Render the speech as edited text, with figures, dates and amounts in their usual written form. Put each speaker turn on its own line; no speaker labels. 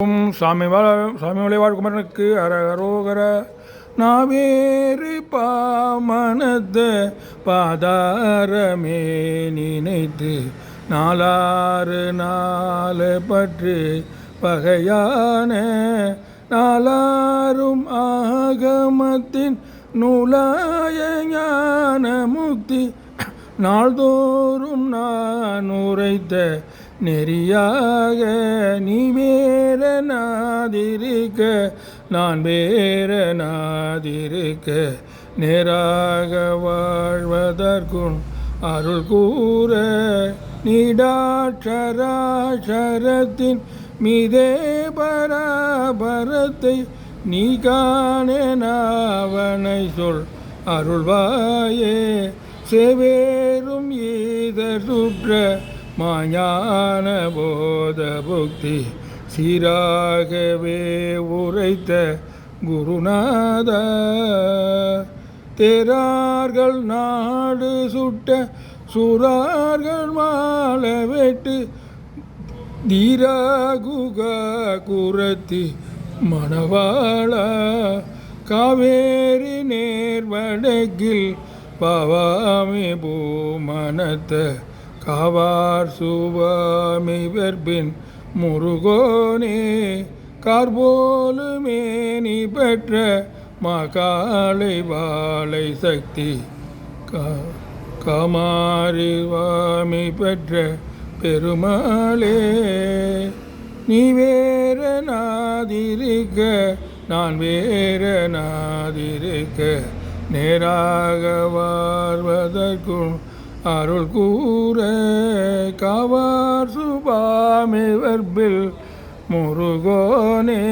சாமி வாழ்குமரனுக்கு அரகரோகர நாவேறு பாமனத்த பாதாரமே நினைத்து நாலாறு நாலு பற்று பகையான நாலாரும் ஆகமத்தின் நூலாய ஞான முக்தி நாள்தோறும் நான் உரைத்த நெறியாக நீ வேற நாதிருக்க நான் வேற நாதிருக்க நேராக வாழ்வதற்கும் அருள் கூற நீடாட்சராட்சரத்தின் மீதே பராபரத்தை நீ காணேனாவனை சொல் அருள்வாயே செவேரும் ஈதர் சுற்ற மாஞான போத புக்தி சீராகவே உரைத்த குருநாத தேரார்கள் நாடு சுட்ட சுரார்கள் மாலை வெட்டு தீராகுக குரத்தி மணவாள காவேரி நேர்வடக்கில் பவாமி பூமனத்த காவார் சுவாமி வெற்பின் முருகோனே கார்போலுமே நீ பெற்ற மகாலை வாழை சக்தி காமாரி வாமி பெற்ற பெருமாளே நீ வேற நாதிருக்க நான் வேற நாதிருக்க நேராக வாழ்வதற்கும் அருள் கூற காவார் சுபாமி வர்பில் முருகோனே.